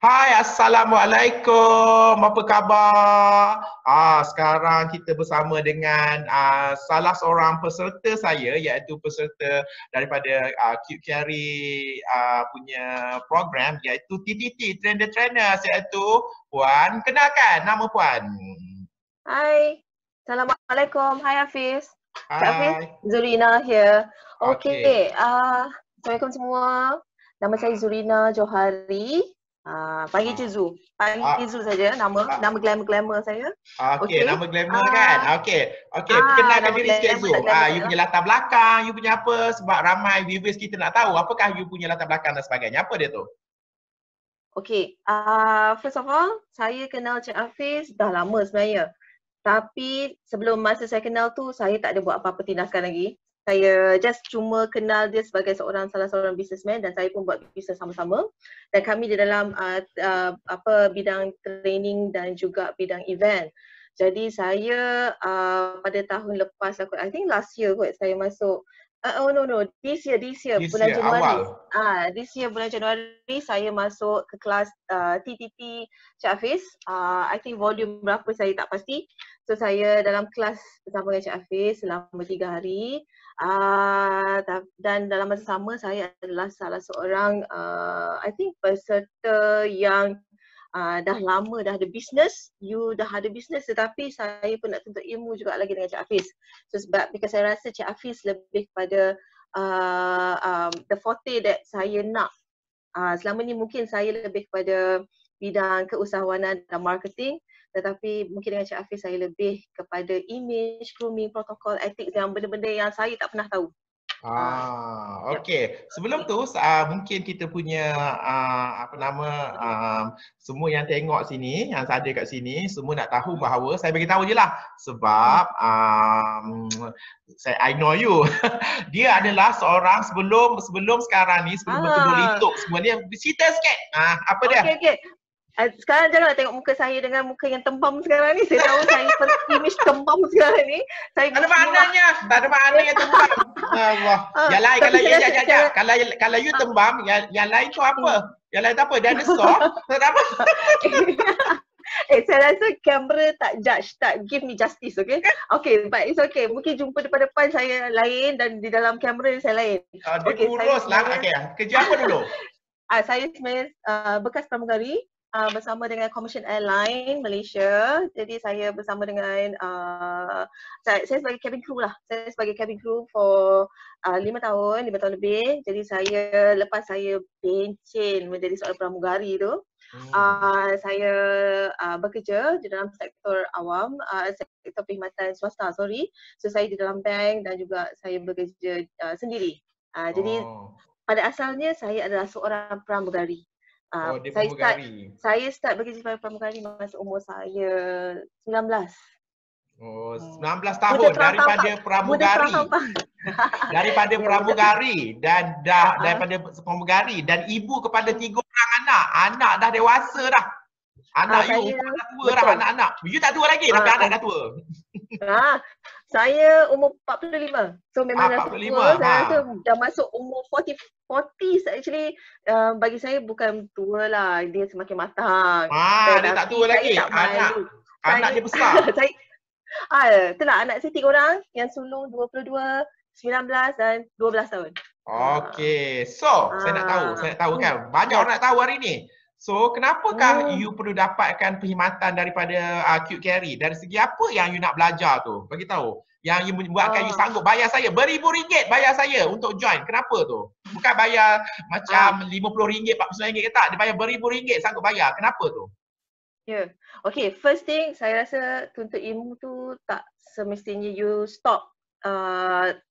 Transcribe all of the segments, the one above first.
Hai, Assalamualaikum. Apa khabar? Sekarang kita bersama dengan salah seorang peserta saya, iaitu peserta daripada Cute Carry punya program, iaitu TTT, Trainer, iaitu Puan. Kenalkan nama Puan. Hai, Assalamualaikum. Hai Hafiz. Cik Hafiz, Hai. Zurina here. Okey. Assalamualaikum semua. Nama saya Zurina Johari. Panggil je Zu. Panggil Zu saja nama glamour saya. Okey, nama glamour kan? Okey. Nama Kenalkan diri sikit glamour Zu. tak glamour You tak punya latar belakang, you punya apa? Sebab ramai viewers kita nak tahu apakah you punya latar belakang dan sebagainya. Apa dia tu? Okey, first of all, saya kenal Cik Hafiz dah lama sebenarnya. Tapi sebelum masa saya kenal tu, saya tak ada buat apa-apa tindakan lagi. Saya just cuma kenal dia sebagai salah seorang businessman dan saya pun buat bisnes sama-sama. Dan kami di dalam bidang training dan juga bidang event. Jadi saya pada tahun lepas I think last year kot saya masuk this year bulan Januari. This year bulan Januari saya masuk ke kelas TTT Cik Hafiz. I think volume berapa saya tak pasti. So saya dalam kelas bersama dengan Cik Hafiz selama 3 hari. Dan dalam masa sama saya adalah salah seorang I think peserta yang dah lama dah ada business, you dah ada business tetapi saya pun nak tuntut ilmu juga lagi dengan Cik Hafiz. So sebab because saya rasa Cik Hafiz lebih pada the forte that saya nak. Selama ni mungkin saya lebih kepada bidang keusahawanan dan marketing, tetapi mungkin dengan Cik Hafiz saya lebih kepada image, grooming, protokol, etik yang benda-benda yang saya tak pernah tahu. Okey. Sebelum tu mungkin kita punya semua yang tengok sini, yang ada kat sini, semua nak tahu bahawa saya bagi tahu je lah sebab I know you. Dia adalah seorang sebelum sekarang ni, sebelum betul-betul letup semua ni, cerita sikit. Apa dia? Okey. Sekarang janganlah tengok muka saya dengan muka yang tembam sekarang ni. Saya tahu saya image tembam sekarang ni. Saya tak ada maknanya tembam. Allah. Yang lain kalau you tembam, yang lain tu apa? Yang lain tu apa? Dinosaur? Tak apa. Saya rasa kamera tak judge, tak give me justice, okay? Okay, but it's okay. Mungkin jumpa depan-depan saya lain dan di dalam kamera saya lain. Dia kurus lah. Okay. Kerja apa dulu? Saya sebenarnya bekas pramugari bersama dengan Commercial Airline Malaysia. Jadi saya bersama dengan saya sebagai cabin crew lah. Saya sebagai cabin crew for 5 tahun lebih. Jadi lepas saya pencen menjadi seorang pramugari tu, saya bekerja di dalam sektor awam, sektor perkhidmatan swasta, So saya di dalam bank dan juga saya bekerja sendiri. Jadi pada asalnya saya adalah seorang pramugari. Saya start bekerja sebagai pramugari masa umur saya 19. 19 tahun daripada pramugari. Daripada pramugari dan daripada pramugari dan ibu kepada 3 orang anak. Anak dah dewasa dah. Anak you dah tua dah, anak-anak. You tak tua lagi tapi anak dah tua. Saya umur 45. So memang dah 45. Tua. Saya rasa dah masuk umur 40s actually. Bagi saya bukan tua lah, dia semakin matang. Dia tak tua lagi. Anak dia besar. Itulah anak saya 3 orang yang sulung 22, 19 dan 12 tahun. Okey. So, saya nak tahu kan. Banyak orang nak tahu hari ni. So, kenapakah you perlu dapatkan perkhidmatan daripada Cute Carry? Dari segi apa yang you nak belajar tu? Bagi tahu. Yang you membuatkan you sanggup bayar saya beribu-ringgit bayar saya untuk join. Kenapa tu? Bukan bayar macam RM50, RM49 ke tak. Dia bayar beribu-ringgit sanggup bayar. Kenapa tu? Okay, first thing saya rasa tuntut ilmu tu tak semestinya you stop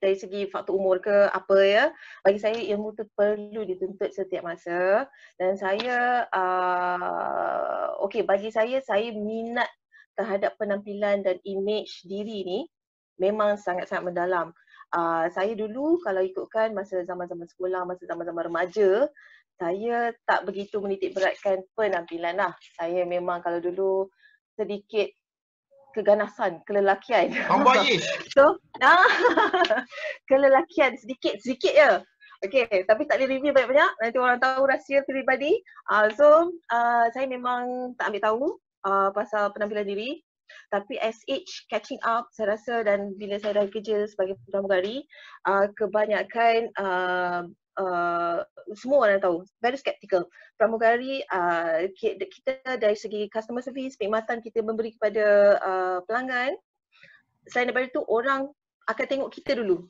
dari segi faktor umur ke apa ya. Bagi saya ilmu tu perlu dituntut setiap masa dan saya bagi saya minat terhadap penampilan dan image diri ni memang sangat-sangat mendalam. Saya dulu kalau ikutkan masa zaman-zaman sekolah, masa zaman-zaman remaja, saya tak begitu menitik beratkan penampilan lah. Saya memang kalau dulu sedikit keganasan, kelelakian. Tomboyish. So, kelelakian sedikit je. Okay, tapi tak boleh review banyak-banyak. Nanti orang tahu rahsia peribadi. Saya memang tak ambil tahu pasal penampilan diri. Tapi as age catching up, saya rasa, dan bila saya dah kerja sebagai pramugari, kebanyakan semua orang tahu, very skeptical. Pramugari, kita dari segi customer service, perkhidmatan kita memberi kepada pelanggan, selain daripada itu orang akan tengok kita dulu.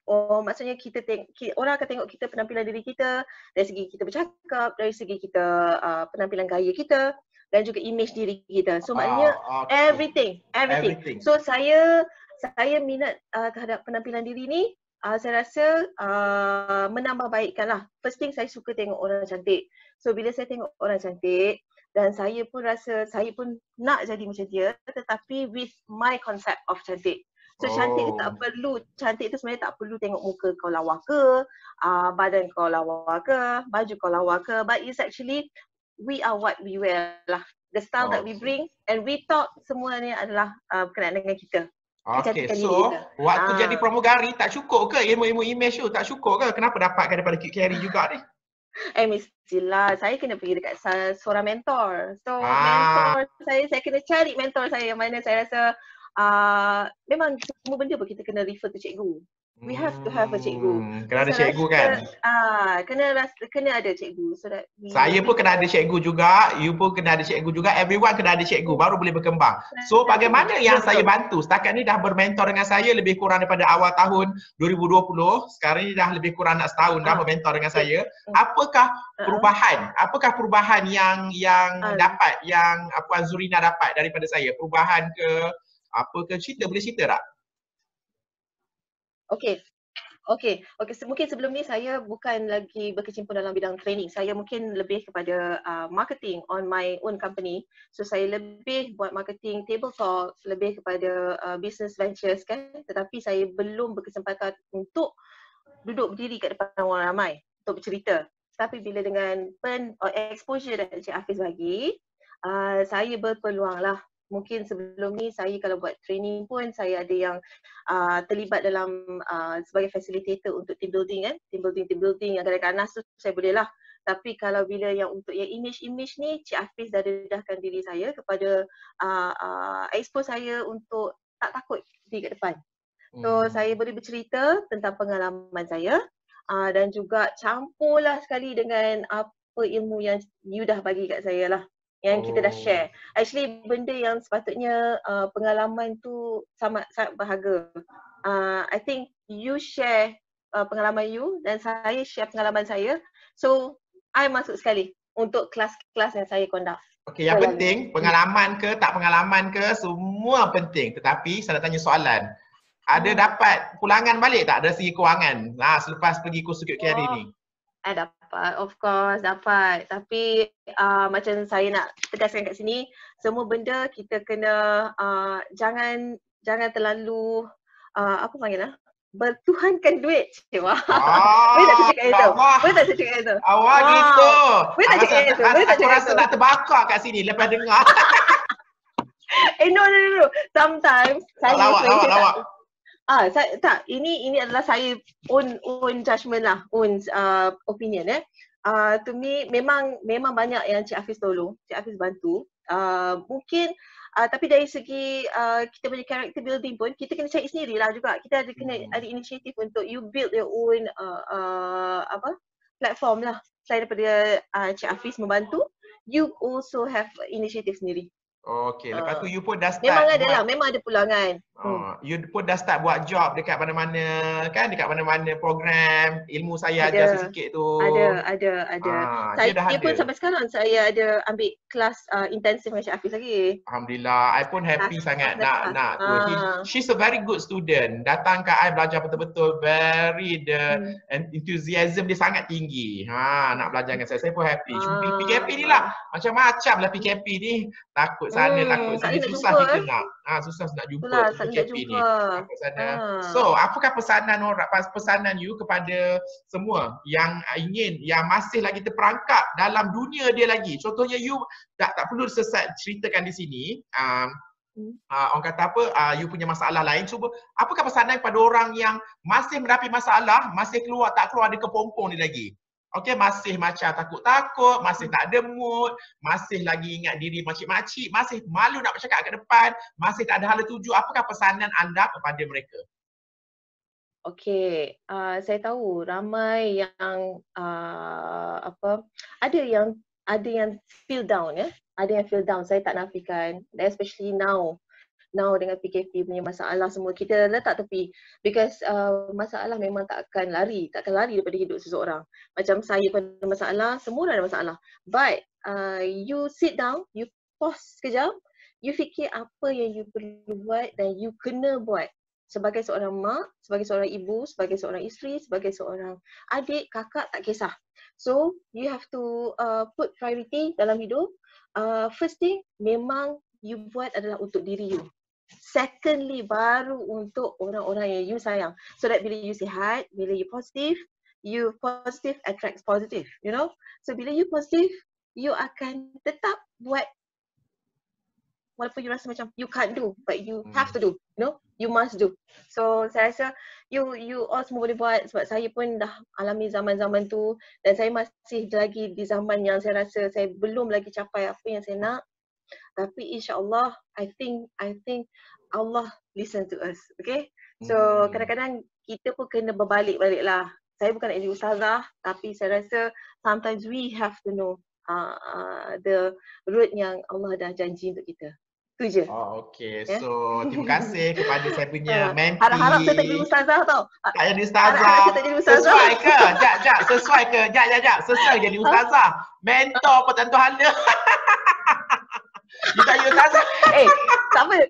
Oh, maksudnya orang akan tengok kita, penampilan diri kita, dari segi kita bercakap, dari segi kita penampilan gaya kita, dan juga image diri kita. So maknanya okay. everything. So saya minat terhadap penampilan diri ni, saya rasa menambah baikkan lah. First thing, saya suka tengok orang cantik. So bila saya tengok orang cantik, dan saya pun rasa saya pun nak jadi macam dia, tetapi with my concept of cantik. So cantik tu sebenarnya tak perlu tengok muka kau lawa ke, badan kau lawa ke, baju kau lawa ke, but it's actually we are what we wear lah. The style that we bring and we talk, semua ni adalah berkenaan dengan kita. Okay, so waktu jadi pramugari tak cukup ke ilmu-ilmu image tu? Tak cukup ke? Kenapa dapatkan daripada Q Carry juga ni? Mestilah. Saya kena pergi dekat seorang mentor. So mentor saya kena cari mentor saya yang mana saya rasa memang semua benda pun kita kena refer to cikgu. We have to have a cikgu. Kena ada cikgu kan? Kena ada cikgu. So that saya pun kena ada cikgu juga, you pun kena ada cikgu juga, everyone kena ada cikgu baru boleh berkembang. So bagaimana yang saya bantu? Setakat ni dah bermentor dengan saya lebih kurang daripada awal tahun 2020. Sekarang ni dah lebih kurang nak setahun dah bermentor dengan saya. Apakah perubahan? Apakah perubahan yang dapat, yang Puan Zurina dapat daripada saya? Perubahan ke apa ke? Boleh cerita tak? Okay. Mungkin sebelum ni saya bukan lagi berkecimpung dalam bidang training. Saya mungkin lebih kepada marketing on my own company. So saya lebih buat marketing, table talk, lebih kepada business ventures kan. Tetapi saya belum berkesempatan untuk duduk berdiri kat depan orang ramai untuk bercerita. Tapi bila dengan exposure yang Cik Hafiz bagi, saya berpeluang lah. Mungkin sebelum ni saya kalau buat training pun saya ada yang terlibat dalam sebagai facilitator untuk team building kan. Team building yang kadang-kadang tu saya boleh lah. Tapi kalau bila yang untuk yang image ni, Cik Hafiz dah dedahkan diri saya kepada expose saya untuk tak takut di kat depan. So saya boleh bercerita tentang pengalaman saya dan juga campurlah sekali dengan apa ilmu yang you dah bagi kat saya lah. Yang kita dah share. Actually benda yang sepatutnya pengalaman tu sangat berharga. I think you share pengalaman you dan saya share pengalaman saya. So I masuk sekali untuk kelas-kelas yang saya conduct. Okey, yang penting pengalaman ke tak pengalaman ke semua penting. Tetapi saya nak tanya soalan. Ada dapat pulangan balik tak dari segi kewangan selepas pergi kursus Q Carry ni? Dapat, of course dapat. Tapi macam saya nak tegaskan kat sini, semua benda kita kena jangan terlalu apa panggil bertuhankan duit. Wah. Boleh tak cakap itu? Boleh tak cakap itu? Awak gitu. Boleh tak cakap itu? Aku rasa nak terbakar kat sini lepas dengar. No. Sometimes saya lawak. Ini adalah saya own judgement lah, own opinion to me memang banyak yang Cik Hafiz tolong, Cik Hafiz bantu. Mungkin tapi dari segi kita punya character building pun kita kena cari sendirilah juga. Kita ada inisiatif untuk you build your own platform lah. Selain daripada Cik Hafiz membantu, you also have inisiatif sendiri. Okey, lepas tu you pun dah start. Memang ada pulangan. You pun dah start buat job dekat mana-mana kan, dekat mana-mana program ilmu saya ajar sikit tu. Ada. Saya pun sampai sekarang saya ada ambil kelas intensif dengan Cik Hafiz lagi. Alhamdulillah, I pun happy sangat nak tu. She's a very good student. Datang kat I belajar betul-betul, very enthusiasm dia sangat tinggi. Nak belajar dengan saya. Saya pun happy. PKP ni lah macam-macam lah PKP ni. Takut sana, takut sini, susah kita nak. Susah nak jumpa PKP ni. So, apakah pesanan you kepada semua yang ingin, yang masih lagi terperangkap dalam dunia dia lagi? Contohnya you tak perlu ceritakan di sini. orang kata apa, you punya masalah lain, cuba apakah pesanan kepada orang yang masih menghadapi masalah, masih tak keluar dari kepompong ni lagi. Okey, masih macam takut-takut, masih tak ada mood, masih lagi ingat diri makcik-makcik, masih malu nak bercakap ke depan, masih tak ada hala tuju, apakah pesanan anda kepada mereka? Okey, saya tahu ramai yang ada yang feel down ya. Ada yang feel down, saya tak nafikan. Especially now dengan PKP punya masalah semua kita letak tepi because masalah memang takkan lari daripada hidup seseorang. Macam saya pun ada masalah, semua orang ada masalah. But you sit down, you pause sekejap, you fikir apa yang you perlu buat dan you kena buat. Sebagai seorang mak, sebagai seorang ibu, sebagai seorang isteri, sebagai seorang adik, kakak, tak kisah. So, you have to put priority dalam hidup. First thing, memang you buat adalah untuk diri you. Secondly, baru untuk orang-orang yang you sayang. So that bila you sihat, bila you positive attracts positive, you know. So bila you positive, you akan tetap buat walaupun you rasa macam you can't do, but you have to do, you know, you must do. So saya rasa you all semua boleh buat sebab saya pun dah alami zaman-zaman tu dan saya masih lagi di zaman yang saya rasa saya belum lagi capai apa yang saya nak. Tapi insya-Allah, I think Allah listen to us, okay? So kadang-kadang kita pun kena berbalik-balik lah. Saya bukan nak jadi ustazah, tapi saya rasa sometimes we have to know the road yang Allah dah janji untuk kita. Itu je. Oh, okey. Yeah? So, terima kasih kepada saya punya mentee. Harap-harap saya tak jadi ustazah tau. Tak jadi ustazah. Sesuai ke? Jap. Sesuai ke? Jap. Sesuai jadi ustazah. Mentor pun tentu hala. You tak jadi ustazah? Tak apa.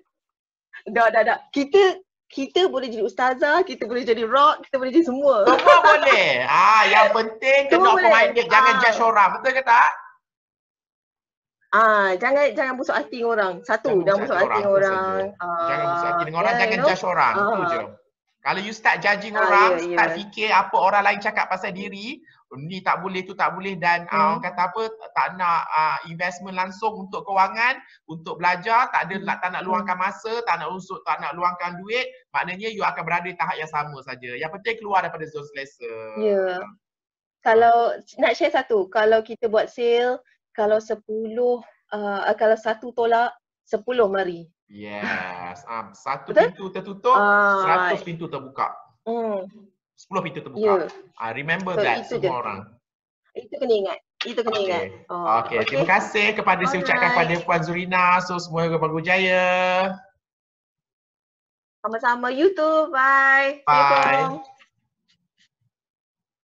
Dah. Kita boleh jadi ustazah, kita boleh jadi rock, kita boleh jadi semua. Semua boleh. Yang penting kena open-minded. Jangan judge orang. Betul ke tak? Jangan busuk hati dengan orang. Jangan busuk hati dengan orang. Jangan busuk hati dengan orang, jangan judge orang. Itu je. Kalau you start judging orang, start fikir apa orang lain cakap pasal diri, ni tak boleh, tu tak boleh dan orang kata apa, tak nak investment langsung untuk kewangan, untuk belajar, tak nak luangkan masa, tak nak luangkan duit, maknanya you akan berada di tahap yang sama saja. Yang penting keluar daripada zone selesa. Ya. Kalau nak share satu, kalau kita buat sale, kalau 10 kalau satu tolak, 10 mari. Yes. Satu pintu tertutup, 100 pintu terbuka. 10 pintu terbuka. Remember that semua orang. Itu kena ingat. Okay. Terima kasih kepada saya ucapkan kepada Puan Zurina. So semoga berjaya. Sama-sama. You too. Bye. Bye.